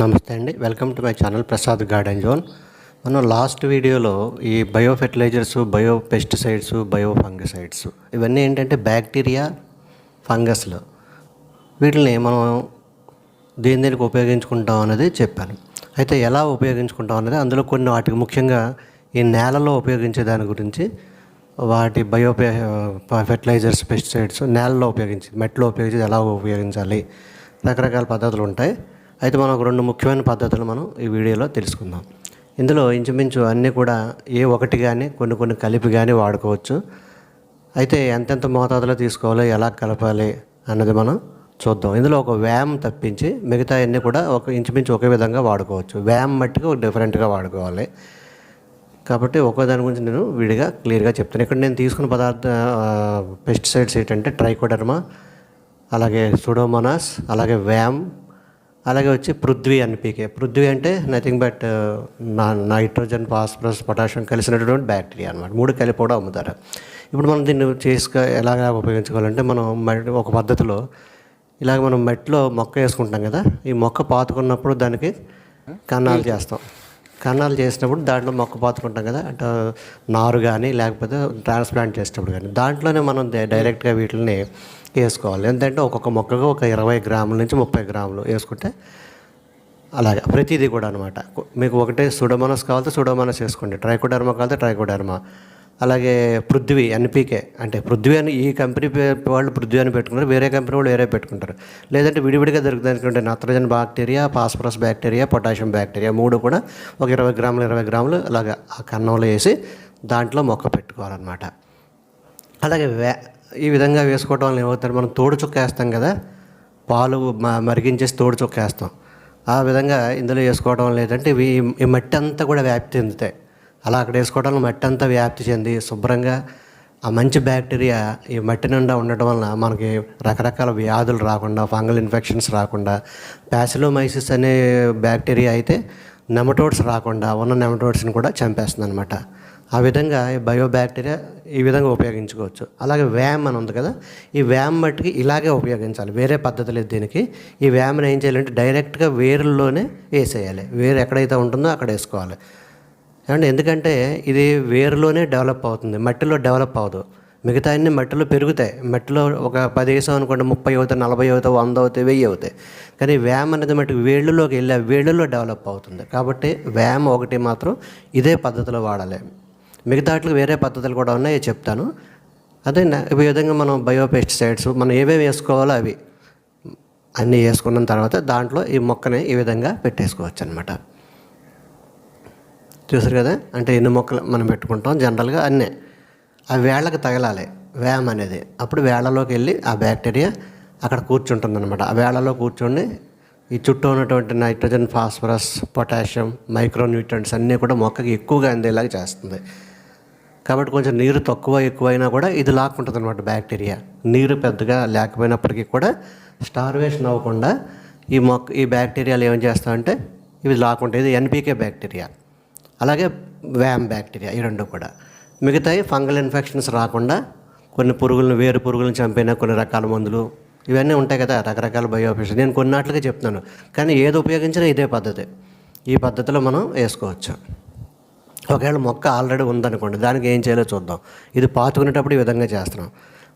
నమస్తే అండి, welcome to my channel Prasad garden zone. మనం లాస్ట్ వీడియోలో ఈ bio fertilizers, bio pesticides, bio fungicides ఇవన్నీ ఏంటంటే బ్యాక్టీరియా, ఫంగస్లు, వీటిని మనం దేనికి ఉపయోగించుకుంటాం అనేది చెప్పాను. అయితే ఎలా ఉపయోగించుకుంటాం అనేది అందులో కొన్ని వాటికి ముఖ్యంగా ఈ నేలలో ఉపయోగించే దాని గురించి, వాటి బయో ఫెర్టిలైజర్స్, పెస్టిసైడ్స్ నేలలో ఉపయోగించి, మట్టిలో ఉపయోగించి ఎలా ఉపయోగించాలి, రకరకాల పద్ధతులు ఉంటాయి. అయితే మనం ఒక రెండు ముఖ్యమైన పద్ధతులు మనం ఈ వీడియోలో తెలుసుకుందాం. ఇందులో ఇంచుమించు అన్నీ కూడా ఏ ఒకటి కానీ కొన్ని కలిపి కానీ వాడుకోవచ్చు. అయితే ఎంతెంత మోతాదులో తీసుకోవాలో, ఎలా కలపాలి అన్నది మనం చూద్దాం. ఇందులో ఒక వ్యామ్ తప్పించి మిగతా అన్నీ కూడా ఇంచుమించు ఒకే విధంగా వాడుకోవచ్చు. వ్యామ్ మట్టికి డిఫరెంట్గా వాడుకోవాలి. కాబట్టి ఒక్కో దాని గురించి నేను విడిగా క్లియర్గా చెప్తాను. ఇక్కడ నేను తీసుకున్న పెస్టిసైడ్స్ ఏంటంటే ట్రైకోడర్మా, అలాగే సూడోమోనాస్, అలాగే వ్యామ్, అలాగే వచ్చి పృథ్వీ ఎన్పీకే. పృథ్వీ అంటే nothing but nitrogen, phosphorus, potassium కలిసినటువంటి బ్యాక్టీరియా అనమాట. మూడు కలిపి కూడా అమ్ముతారు. ఇప్పుడు మనం దీన్ని ఎలాగా ఉపయోగించుకోవాలంటే, మనం ఒక పద్ధతిలో ఇలాగ మనం మట్టిలో మొక్క వేసుకుంటాం కదా, ఈ మొక్క పాతుకున్నప్పుడు దానికి కన్నాలు చేస్తాం. కన్నాలు చేసినప్పుడు దాంట్లో మొక్క పాతుకుంటాం కదా, అంటే నారు కానీ లేకపోతే ట్రాన్స్ప్లాంట్ చేసేటప్పుడు కానీ దాంట్లోనే మనం డైరెక్ట్గా వీటిని వేసుకోవాలి. ఎందుకంటే ఒక్కొక్క మొక్కకు ఒక 20 గ్రాముల నుంచి 30 గ్రాములు వేసుకుంటే అలాగే ప్రతిదీ కూడా అనమాట. మీకు ఒకటే సూడోమోనాస్ కావాలంటే సూడోమోనాస్ వేసుకోండి, ట్రైకోడర్మా కావాలంటే ట్రైకోడర్మా, అలాగే పృథ్వీ ఎన్పీకే. అంటే పృథ్వీ అని ఈ కంపెనీ వాళ్ళు పృథ్వీ అని పెట్టుకుంటారు, వేరే కంపెనీ వాళ్ళు వేరే పెట్టుకుంటారు. లేదంటే విడివిడిగా దొరుకుతుంది అనుకుంటే నత్రజన్ bacteria, phosphorus bacteria, potassium bacteria, మూడు కూడా ఒక 20 గ్రాములు అలాగా ఆ కన్నంలో వేసి దాంట్లో మొక్క పెట్టుకోవాలన్నమాట. అలాగే ఈ విధంగా వేసుకోవడం వల్ల ఏమవుతారు, మనం తోడు చుక్క వేస్తాం కదా, పాలు మరిగించేసి తోడు చుక్క వేస్తాం. ఆ విధంగా ఇందులో వేసుకోవడం వల్ల ఏంటంటే ఈ మట్టి అంతా కూడా వ్యాప్తి చెందుతాయి. అలా అక్కడ వేసుకోవడం వల్ల మట్టి అంతా వ్యాప్తి చెంది శుభ్రంగా ఆ మంచి బ్యాక్టీరియా ఈ మట్టి నిండా ఉండటం వలన మనకి రకరకాల వ్యాధులు రాకుండా, ఫంగల్ ఇన్ఫెక్షన్స్ రాకుండా, ప్యాసిలోమైసిస్ అనే బ్యాక్టీరియా అయితే నెమటోడ్స్ రాకుండా ఉన్న నెమటోడ్స్ని కూడా చంపేస్తుంది అనమాట. ఆ విధంగా ఈ బయో బ్యాక్టీరియా ఈ విధంగా ఉపయోగించుకోవచ్చు. అలాగే వ్యామ్ అని ఉంది కదా, ఈ వ్యామ్ మట్టికి ఇలాగే ఉపయోగించాలి, వేరే పద్ధతి లేదు దీనికి. ఈ వ్యామ్ని ఏం చేయాలంటే డైరెక్ట్గా వేరుల్లోనే వేసేయాలి. వేరు ఎక్కడైతే ఉంటుందో అక్కడ వేసుకోవాలి. ఏమంటే ఎందుకంటే ఇది వేరులోనే డెవలప్ అవుతుంది, మట్టిలో డెవలప్ అవ్వదు. మిగతా అన్ని మట్టిలో పెరుగుతాయి. మట్టిలో ఒక 10 వేసాం అనుకోండి, 30 అవుతాయి, 40 అవుతాయి, 100 అవుతాయి, 1000 అవుతాయి. కానీ వ్యామ్ అనేది మట్టికి వేళ్ళలోకి వెళ్ళి వేళ్ళలో డెవలప్ అవుతుంది. కాబట్టి వ్యామ్ ఒకటి మాత్రం ఇదే పద్ధతిలో వాడాలి. మిగతా వాటికి వేరే పద్ధతులు కూడా ఉన్నాయి, చెప్తాను. అదే ఈ విధంగా మనం బయో పెస్టిసైడ్స్ మనం ఏమేమి వేసుకోవాలో అవి అన్నీ వేసుకున్న తర్వాత దాంట్లో ఈ మొక్కని ఈ విధంగా పెట్టేసుకోవచ్చు అనమాట. చూసారు కదా, అంటే ఎన్ని మొక్కలు మనం పెట్టుకుంటాం జనరల్గా అన్నీ ఆ వేళ్ళకి తగలాలి వ్యామ్ అనేది. అప్పుడు వేళ్ళలోకి వెళ్ళి ఆ బ్యాక్టీరియా అక్కడ కూర్చుంటుంది అనమాట. ఆ వేళ్ళలో కూర్చొని ఈ చుట్టూ ఉన్నటువంటి నైట్రోజన్, ఫాస్ఫరస్, పొటాషియం, మైక్రోన్యూట్రియంట్స్ అన్నీ కూడా మొక్కకి ఎక్కువగా అందేలాగా చేస్తుంది. కాబట్టి కొంచెం నీరు ఎక్కువైనా కూడా ఇది లాక్కుంటుంది అనమాట బ్యాక్టీరియా. నీరు పెద్దగా లేకపోయినప్పటికీ కూడా స్టార్వేషన్ అవ్వకుండా ఈ బ్యాక్టీరియాలు ఏం చేస్తామంటే ఇవి లాక్కుంటాయి. ఇది ఎన్పీకే బ్యాక్టీరియా, అలాగే వ్యామ్ బ్యాక్టీరియా, ఈ రెండు కూడా. మిగతాయి ఫంగల్ ఇన్ఫెక్షన్స్ రాకుండా కొన్ని వేరు పురుగులను చంపిన కొన్ని రకాల మందులు ఇవన్నీ ఉంటాయి కదా, రకరకాల బయోఫిష్. నేను కొన్నాట్లుగా చెప్తున్నాను, కానీ ఏది ఉపయోగించినా ఇదే పద్ధతి. ఈ పద్ధతిలో మనం వేసుకోవచ్చు. ఒకవేళ మొక్క ఆల్రెడీ ఉందనుకోండి, దానికి ఏం చేయాలో చూద్దాం. ఇది పాతుకునేటప్పుడు ఈ విధంగా చేస్తున్నాం.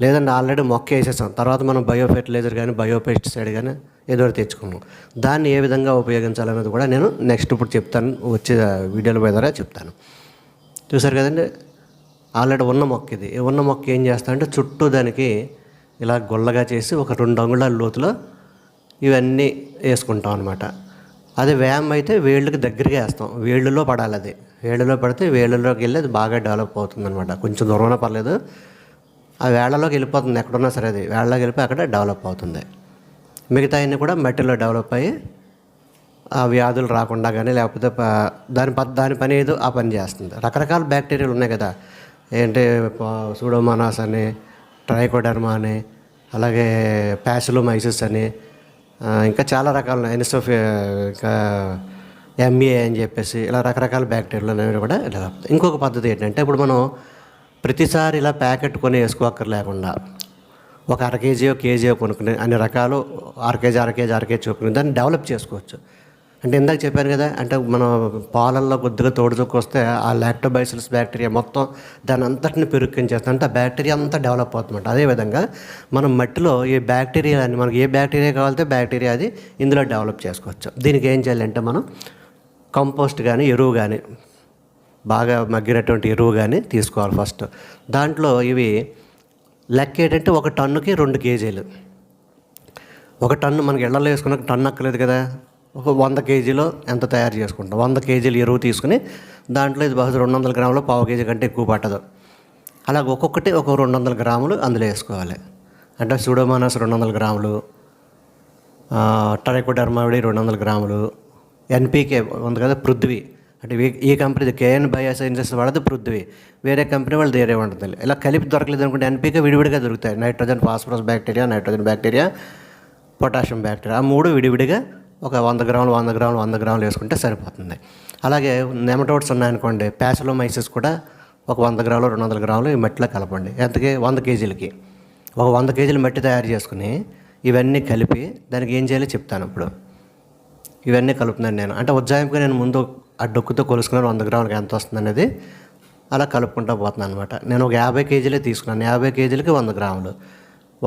లేదంటే ఆల్రెడీ మొక్క వేసేసాం, తర్వాత మనం బయో ఫెర్టిలైజర్ కానీ బయో పెస్టిసైడ్ కానీ ఏదో తెచ్చుకున్నాం, దాన్ని ఏ విధంగా ఉపయోగించాలన్నది కూడా నేను నెక్స్ట్ ఇప్పుడు చెప్తాను, వచ్చే వీడియోల ద్వారా చెప్తాను. చూసారు కదండి, ఆల్రెడీ ఉన్న మొక్క ఇది. ఉన్న మొక్క ఏం చేస్తామంటే చుట్టూ దానికి ఇలా గొల్లగా చేసి ఒక 2 అంగుళాల లోతులో ఇవన్నీ వేసుకుంటాం అనమాట. అదే వ్యామ్ అయితే వేళ్ళకి దగ్గరగా వేస్తాం, వేళ్ళలో పడాలి. అది వేళ్ళలో పడితే వేళ్ళలోకి వెళ్ళి అది బాగా డెవలప్ అవుతుంది అనమాట. కొంచెం దూరమైనా పర్లేదు, ఆ వేళ్ళలోకి వెళ్ళిపోతుంది, ఎక్కడున్నా సరే అది వేళ్ళలోకి వెళ్ళిపోయి అక్కడ డెవలప్ అవుతుంది. మిగతా అన్నీ కూడా మట్టిలో డెవలప్ అయ్యి ఆ వ్యాధులు రాకుండా కానీ లేకపోతే దాని పని ఏదో ఆ పని చేస్తుంది. రకరకాల బ్యాక్టీరియాలు ఉన్నాయి కదా, ఏంటి సూడోమోనాస్ అని, ట్రైకోడర్మా అని, అలాగే ప్యాసిలోమైసిస్ అని, ఇంకా చాలా రకాల ఇంకా ఎంఏ అని చెప్పేసి ఇలా రకరకాల బ్యాక్టీరియాలు అనేవి కూడా డెవలప్. ఇంకొక పద్ధతి ఏంటంటే, ఇప్పుడు మనం ప్రతిసారి ఇలా ప్యాకెట్ కొని వేసుకోక్కర్లేకుండా ఒక అర కేజీ కేజీ కొనుక్కుని అన్ని రకాలు అర కేజీ చొప్పుకుని దాన్ని డెవలప్ చేసుకోవచ్చు. అంటే ఇందాక చెప్పాను కదా, అంటే మనం పాలల్లో కొద్దిగా తోడుచుక్కు వస్తే ఆ లాక్టోబాసిల్లస్ బ్యాక్టీరియా మొత్తం దాని అంతటిని పెరుక్కించేస్తుంది, అంటే ఆ బ్యాక్టీరియా అంతా డెవలప్ అవుతుందంట. అదేవిధంగా మనం మట్టిలో ఈ బ్యాక్టీరియా అని మనకి ఏ బ్యాక్టీరియా కావాలంటే బ్యాక్టీరియా అది ఇందులో డెవలప్ చేసుకోవచ్చు. దీనికి ఏం చేయాలంటే మనం కంపోస్ట్ కానీ ఎరువు కానీ బాగా మగ్గినటువంటి ఎరువు కానీ తీసుకోవాలి ఫస్ట్. దాంట్లో ఇవి లెక్క ఏంటంటే 1 టన్నుకి 2 కేజీలు. 1 టన్ను మనకి ఇళ్లలో వేసుకున్న టన్ను అక్కలేదు కదా, ఒక 100 కేజీలో ఎంత తయారు చేసుకుంటాం. 100 కేజీలు ఎరువు తీసుకుని దాంట్లో ఇది బహుశా 200 గ్రాములు, పావు కేజీ కంటే ఎక్కువ పట్టదు. అలాగ ఒక్కొక్కటి ఒక 200 గ్రాములు అందులో వేసుకోవాలి. అంటే సూడోమోనాస్ 200 గ్రాములు, ట్రైకోడర్మా 200 గ్రాములు, ఎన్పీకే ఉంది కదా పృథ్వీ, అంటే ఈ కంపెనీ K.N.BIOSCIENCES వాడదు పృథ్వీ, వేరే కంపెనీ వాళ్ళు వేరే ఉంటుంది. ఇలా కలిపి దొరకలేదు అనుకుంటే ఎన్పీకే విడివిడిగా దొరుకుతాయి. Nitrogen phosphorus bacteria, nitrogen bacteria, potassium bacteria, ఆ 3 విడివిడిగా ఒక 100 గ్రాములు 100 గ్రాములు 100 గ్రాములు వేసుకుంటే సరిపోతుంది. అలాగే నెమటోడ్స్ ఉన్నాయనుకోండి, ప్యాసిలోమైసిస్ కూడా ఒక 100 గ్రాములు 200 గ్రాములు ఈ మట్టిలో కలపండి. ఎంతకి 100 కేజీలకి. ఒక 100 కేజీల మట్టి తయారు చేసుకుని ఇవన్నీ కలిపి దానికి ఏం చేయాలో చెప్తాను ఇప్పుడు. ఇవన్నీ కలుపుతున్నాను నేను, అంటే ఉజ్జాయింపుగా నేను ముందు ఆ డొక్కుతో కొలుసుకున్నాను 100 గ్రాములకి ఎంత వస్తుంది అనేది, అలా కలుపుకుంటూ పోతున్నాను అనమాట. నేను ఒక 50 కేజీలే తీసుకున్నాను. 50 కేజీలకి 100 గ్రాములు,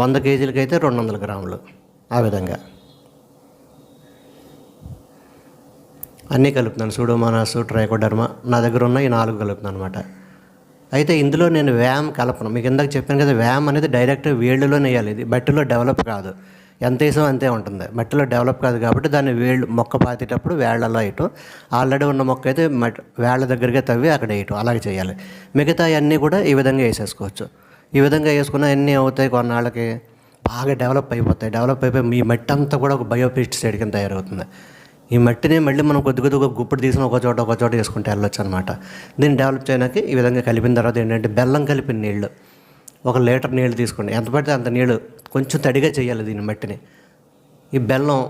100 కేజీలకి అయితే 200 గ్రాములు, ఆ విధంగా అన్నీ కలుపుతున్నాను. సూడోమోనాస్, ట్రైకోడర్మా నా దగ్గర ఉన్న ఈ 4 కలుపుతున్నాను అనమాట. అయితే ఇందులో నేను వ్యామ్ కలపను. మీకు ఇందాక చెప్పాను కదా, వ్యామ్ అనేది డైరెక్ట్ వేళ్ళలోనే వేయాలి. ఇది మట్టిలో డెవలప్ కాదు, ఎంత వేసాం అంతే ఉంటుంది. మట్టిలో డెవలప్ కాదు కాబట్టి దాన్ని మొక్క పాతేటప్పుడు వేళ్లలో వేయటం, ఆల్రెడీ ఉన్న మొక్క అయితే వేళ్ల దగ్గరగా తవ్వి అక్కడ వేయటం, అలాగే చేయాలి. మిగతా అన్నీ కూడా ఈ విధంగా వేసేసుకోవచ్చు. ఈ విధంగా వేసుకున్న అన్నీ అవుతాయి, కొన్నాళ్ళకి బాగా డెవలప్ అయిపోతాయి. డెవలప్ అయిపోయి మీ మట్టి అంతా కూడా ఒక బయోపెస్టిసైడ్ కింద తయారవుతుంది. ఈ మట్టిని మళ్ళీ మనం కొద్ది కొద్దిగా గుప్పుడు తీసుకుని ఒక చోట వేసుకుంటే వెళ్ళొచ్చు అనమాట. దీన్ని డెవలప్ చేయడానికి ఈ విధంగా కలిపిన తర్వాత ఏంటంటే బెల్లం కలిపిన నీళ్ళు, 1 లీటర్ నీళ్ళు తీసుకోండి. ఎంత పడితే అంత నీళ్ళు, కొంచెం తడిగా చేయాలి దీన్ని మట్టిని. ఈ బెల్లం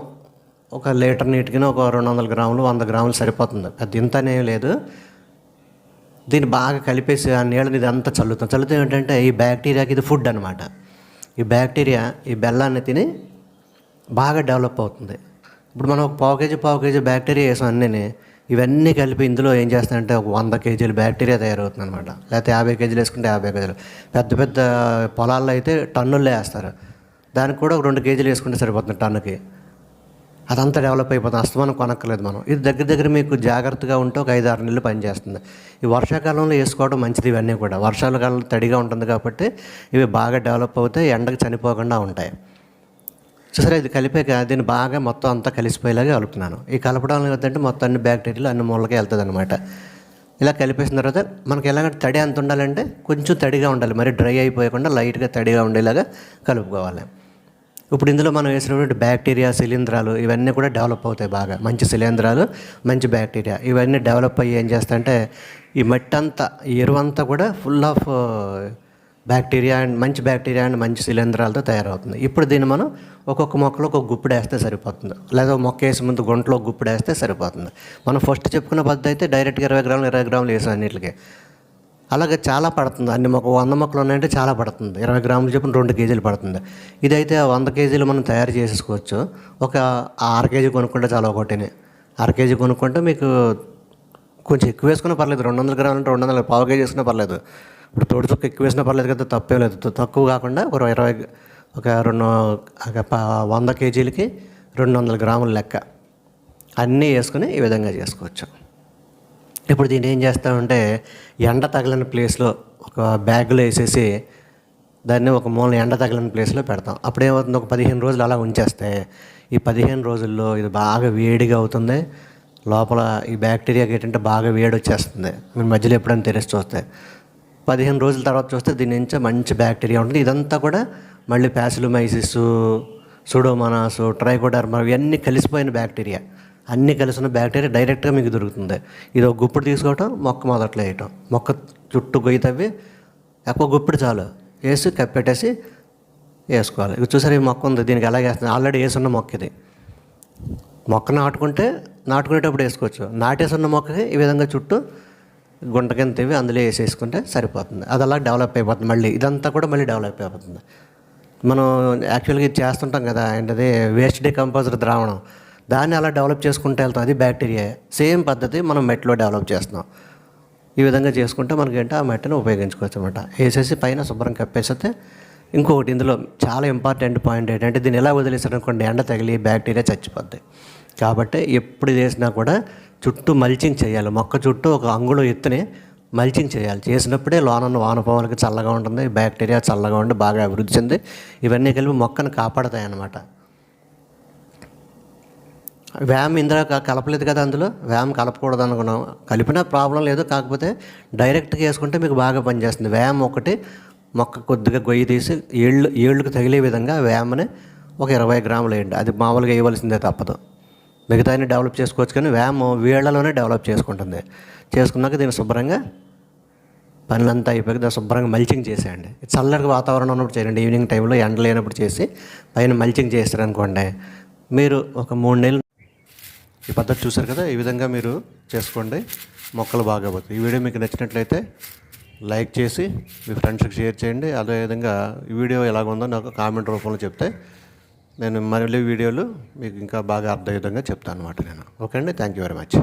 1 లీటర్ నీటికి ఒక 200 గ్రాములు 100 గ్రాములు సరిపోతుంది, అది ఇంతనే లేదు. దీన్ని బాగా కలిపేసి ఆ నీళ్ళని ఇదంతా చల్లుతాం ఏంటంటే ఈ బ్యాక్టీరియాకి ఇది ఫుడ్ అనమాట. ఈ బ్యాక్టీరియా ఈ బెల్లాన్ని తిని బాగా డెవలప్ అవుతుంది. ఇప్పుడు మనం ఒక పావు కేజీ బ్యాక్టీరియా వేసాం అన్నీ, ఇవన్నీ కలిపి ఇందులో ఏం చేస్తాయంటే ఒక 100 కేజీలు బ్యాక్టీరియా తయారవుతుంది అనమాట. లేకపోతే 50 కేజీలు వేసుకుంటే 50 కేజీలు. పెద్ద పెద్ద పొలాల్లో అయితే టన్నుల్లో వేస్తారు, దానికి కూడా ఒక 2 కేజీలు వేసుకుంటే సరిపోతుంది టన్నుకి. అదంతా డెవలప్ అయిపోతుంది, అస్తమానం కొనక్కర్లేదు మనం. ఇది దగ్గర మీకు జాగ్రత్తగా ఉంటే ఒక 5-6 నెలలు పనిచేస్తుంది. ఈ వర్షాకాలంలో వేసుకోవడం మంచిది. ఇవన్నీ కూడా వర్షాకాలంలో తడిగా ఉంటుంది కాబట్టి ఇవి బాగా డెవలప్ అవుతాయి, ఎండకు చనిపోకుండా ఉంటాయి. చూసారా, ఇది కలిపాక దీన్ని బాగా మొత్తం అంతా కలిసిపోయేలాగా కలుపుతున్నాను. ఈ కలపడం ఏంటంటే మొత్తం అన్ని బ్యాక్టీరియాలు అన్ని మూలకి వెళ్తుంది అనమాట. ఇలా కలిపేసిన తర్వాత మనకి ఎలాగంటే తడి ఎంత ఉండాలంటే కొంచెం తడిగా ఉండాలి, మరి డ్రై అయిపోయకుండా లైట్గా తడిగా ఉండేలాగా కలుపుకోవాలి. ఇప్పుడు ఇందులో మనం వేసినటువంటి బ్యాక్టీరియా శిలీంధ్రాలు ఇవన్నీ కూడా డెవలప్ అవుతాయి బాగా. మంచి శిలీంధ్రాలు, మంచి బ్యాక్టీరియా ఇవన్నీ డెవలప్ అయ్యి ఏం చేస్తాయంటే ఈ మట్టి అంతా, ఈ ఎరువంతా కూడా ఫుల్ ఆఫ్ బ్యాక్టీరియా అండ్ మంచి శిలీంధ్రాలతో తయారవుతుంది. ఇప్పుడు దీన్ని మనం ఒక్కొక్క మొక్కలో ఒక గుప్పుడు వేస్తే సరిపోతుంది, లేదా మొక్క వేసే ముందు గుంటలో గుప్పుడు వేస్తే సరిపోతుంది. మనం ఫస్ట్ చెప్పుకున్న పద్ధతి అయితే డైరెక్ట్గా 20 గ్రాములు వేసాం అన్నింటికి. అలాగే చాలా పడుతుంది, అన్ని 100 మొక్కలు ఉన్నాయంటే చాలా పడుతుంది. 20 గ్రాములు చెప్పిన 2 కేజీలు పడుతుంది. ఇదైతే 100 కేజీలు మనం తయారు చేసేసుకోవచ్చు. ఒక 6 కేజీ కొనుక్కుంటే చాలా, ఒకటిని 6 కేజీ కొనుక్కుంటే మీకు కొంచెం ఎక్కువ వేసుకున్నా పర్లేదు. 200 గ్రాములు అంటే 200, పావు కేజీ వేసుకున్నా పర్లేదు. ఇప్పుడు తోడు చుక్క ఎక్కువ వేసినా పర్లేదు కదా, తప్పే లేదు. తక్కువ కాకుండా ఒక 100 కేజీలకి 200 గ్రాముల లెక్క అన్నీ వేసుకుని ఈ విధంగా చేసుకోవచ్చు. ఇప్పుడు దీన్ని ఏం చేస్తామంటే ఎండ తగిలిన ప్లేస్లో ఒక బ్యాగ్లో వేసేసి దాన్ని ఒక మూల ఎండ తగిలిన ప్లేస్లో పెడతాం. అప్పుడేమవుతుంది, ఒక 15 రోజులు అలా ఉంచేస్తే ఈ 15 రోజుల్లో ఇది బాగా వేడిగా అవుతుంది. లోపల ఈ బ్యాక్టీరియాకి ఏంటంటే బాగా వేడి వచ్చేస్తుంది. మీరు మధ్యలో ఎప్పుడైనా తెరిచి చూస్తే 15 రోజుల తర్వాత చూస్తే దీని నుంచి మంచి బ్యాక్టీరియా ఉంటుంది. ఇదంతా కూడా మళ్ళీ ప్యాసిలోమైసిస్, సూడోమోనాస్, ట్రైకోడర్మా ఇవన్నీ కలిసిపోయిన బ్యాక్టీరియా, అన్నీ కలిసిన బ్యాక్టీరియా డైరెక్ట్గా మీకు దొరుకుతుంది. ఇది ఒక గుప్పుడు తీసుకోవటం, మొక్క మొదట్లో వేయటం, మొక్క చుట్టూ గొయ్యి తవ్వి ఎక్కువ గుప్పుడు చాలు వేసి కప్పెట్టేసి వేసుకోవాలి. ఇది చూసారు, ఈ మొక్క ఉంది, దీనికి ఎలాగ వేస్తుంది, ఆల్రెడీ వేసున్న మొక్క ఇది. మొక్క నాటుకునేటప్పుడు వేసుకోవచ్చు. నాటేసున్న మొక్కకి ఈ విధంగా చుట్టూ గుంట కింద తవ్వి అందులో వేసేసుకుంటే సరిపోతుంది. అది అలా డెవలప్ అయిపోతుంది. మళ్ళీ ఇదంతా కూడా మళ్ళీ డెవలప్ అయిపోతుంది. మనం యాక్చువల్గా ఇది చేస్తుంటాం కదా, ఏంటది వేస్ట్ డికంపోజర్ ద్రావణం, దాన్ని అలా డెవలప్ చేసుకుంటూ వెళ్తాం. అది బ్యాక్టీరియా. సేమ్ పద్ధతి మనం మెట్లో డెవలప్ చేస్తున్నాం. ఈ విధంగా చేసుకుంటే మనకేంటి ఆ మట్టిని ఉపయోగించుకోవచ్చు అనమాట. వేసేసి పైన శుభ్రం కప్పేస్తే, ఇంకొకటి ఇందులో చాలా ఇంపార్టెంట్ పాయింట్ ఏంటంటే దీన్ని ఎలా వదిలేసారనుకోండి ఎండ తగిలి బ్యాక్టీరియా చచ్చిపోద్ది. కాబట్టి ఎప్పుడు చేసినా కూడా చుట్టూ మల్చింగ్ చేయాలి. మొక్క చుట్టూ ఒక అంగుళం ఎత్తునే మల్చింగ్ చేయాలి. చేసినప్పుడే లోనన్న వానపాములకి చల్లగా ఉంటుంది, బ్యాక్టీరియా చల్లగా ఉండి బాగా అభివృద్ధి చెంది ఇవన్నీ కలిపి మొక్కను కాపాడతాయి అన్నమాట. వ్యామ్ ఇందులో కలపలేదు కదా, అందులో వ్యామ్ కలపకూడదు అనుకున్నాం. కలిపినా ప్రాబ్లం లేదు, కాకపోతే డైరెక్ట్గా వేసుకుంటే మీకు బాగా పనిచేస్తుంది. వ్యామ్ ఒకటి మొక్క కొద్దిగా గొయ్యి తీసి ఏళ్ళకు తగిలే విధంగా వ్యామ్ని ఒక 20 గ్రాములు వేయండి. అది మామూలుగా వేయవలసిందే, తప్పదు. మిగతాన్ని డెవలప్ చేసుకోవచ్చు, కానీ వ్యామ్ వీళ్లలోనే డెవలప్ చేసుకుంటుంది. చేసుకున్నాక దీన్ని శుభ్రంగా పనులంతా అయిపోయి దాన్ని శుభ్రంగా మల్చింగ్ చేసేయండి. చల్లటి వాతావరణం ఉన్నప్పుడు చేయండి. ఈవినింగ్ టైంలో ఎండ లేనప్పుడు చేసి పైన మల్చింగ్ చేస్తారనుకోండి, మీరు ఒక 3 నెలలు ఈ పద్ధతి చూశారు కదా, ఈ విధంగా మీరు చేసుకోండి, మొక్కలు బాగా పోతాయి. ఈ వీడియో మీకు నచ్చినట్లయితే లైక్ చేసి మీ ఫ్రెండ్స్కి షేర్ చేయండి. అదేవిధంగా ఈ వీడియో ఎలాగుందో నాకు కామెంట్ రూపంలో చెప్తే నేను మళ్ళీ వీడియోలు మీకు ఇంకా బాగా అర్థమయ్యే విధంగా చెప్తాను అన్నమాట నేను. ఓకే అండి, థ్యాంక్ యూ వెరీ మచ్.